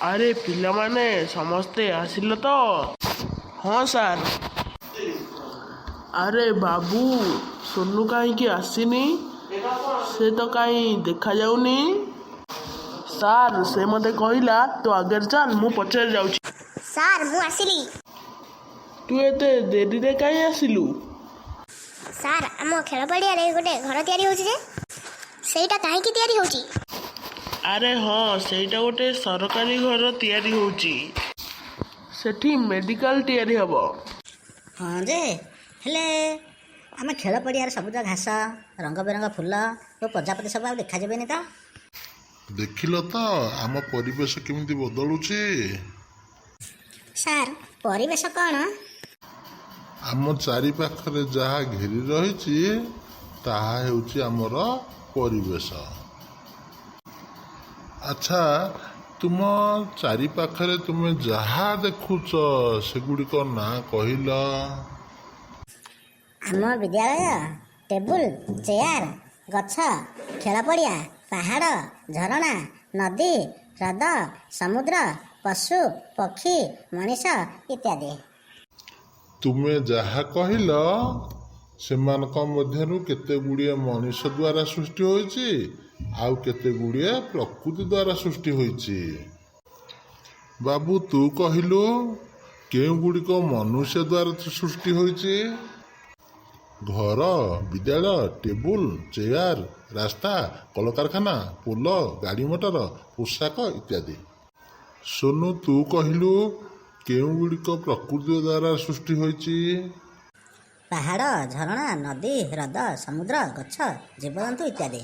ଆରେ ପିଲାମାନେ ସମସ୍ତେ ଆସିଲ ତ? ହଁ ସାର୍। ଆରେ ବାବୁ, ସୋନୁ କାହିଁକି ଆସିନି? ସେ ତ କାହିଁ ଦେଖାଯାଉନି। ସାର୍, ସେ ମୋତେ କହିଲା ତୁ ଆଗରେ ଚାଲ, ମୁଁ ପଛରେ ଯାଉଛି। ସାର୍ ମୁଁ ଆସିଲି। ତୁ ଏତେ ଡେରିରେ କାହିଁ ଆସିଲୁ? ସାର୍ ଆମ ଖେଳ ପଡ଼ିଆରେ ଗୋଟେ ଘର ତିଆରି ହେଉଛି ଯେ ସେଇଟା କାହିଁକି ତିଆରି ହେଉଛି? ଆରେ ହଁ, ସେଇଟା ଗୋଟେ ସରକାରୀ ଘର ତିଆରି ହେଉଛି। ସେଠି ମେଡ଼ିକାଲ ତିଆରି ହେବ। ହଁ ଯେ, ହେଲେ ଆମେ ଖେଳ ପଡ଼ିଆରେ ସବୁଜ ଘାସ, ରଙ୍ଗ ବେରଙ୍ଗ ଫୁଲ ଓ ପ୍ରଜାପତି ସବୁ ଆଉ ଦେଖାଯିବେନି ତ? ଦେଖିଲ ତ ଆମ ପରିବେଶ କେମିତି ବଦଳୁଛି। ସାର୍ ପରିବେଶ କ'ଣ? ଆମ ଚାରିପାଖରେ ଯାହା ଘେରି ରହିଛି ତାହା ହେଉଛି ଆମର ପରିବେଶ। ଆଚ୍ଛା, ତୁମ ଚାରିପାଖରେ ତୁମେ ଯାହା ଦେଖୁଛ ସେଗୁଡ଼ିକ ନାଁ କହିଲ। ଆମ ବିଦ୍ୟାଳୟ, ଟେବୁଲ, ଚେୟାର, ଗଛ, ଖେଳ ପଡ଼ିଆ, ପାହାଡ଼, ଝରଣା, ନଦୀ, ହ୍ରଦ, ସମୁଦ୍ର, ପଶୁ, ପକ୍ଷୀ, ମଣିଷ ଇତ୍ୟାଦି। ତୁମେ ଯାହା କହିଲ ସେମାନଙ୍କ ମଧ୍ୟରୁ କେତେ ଗୁଡ଼ିଏ ମଣିଷ ଦ୍ୱାରା ସୃଷ୍ଟି ହୋଇଛି ଆଉ କେତେ ଗୁଡ଼ିଏ ପ୍ରକୃତି ଦ୍ୱାରା ସୃଷ୍ଟି ହୋଇଛି। ବାବୁ, ତୁ କହିଲୁ କେଉଁ ଗୁଡ଼ିକ ମନୁଷ୍ୟ ଦ୍ୱାରା ସୃଷ୍ଟି ହୋଇଛି? ଘର, ବିଦ୍ୟାଳୟ, ଟେବୁଲ, ଚେୟାର, ରାସ୍ତା, କଳକାରଖାନା, ପୋଲ, ଗାଡ଼ି ମଟର, ପୋଷାକ ଇତ୍ୟାଦି। ସୋନୁ, ତୁ କହିଲୁ କେଉଁ ଗୁଡ଼ିକ ପ୍ରକୃତି ଦ୍ୱାରା ସୃଷ୍ଟି ହୋଇଛି? ପାହାଡ଼, ଝରଣା, ନଦୀ, ହ୍ରଦ, ସମୁଦ୍ର, ଗଛ, ଜୀବଜନ୍ତୁ ଇତ୍ୟାଦି।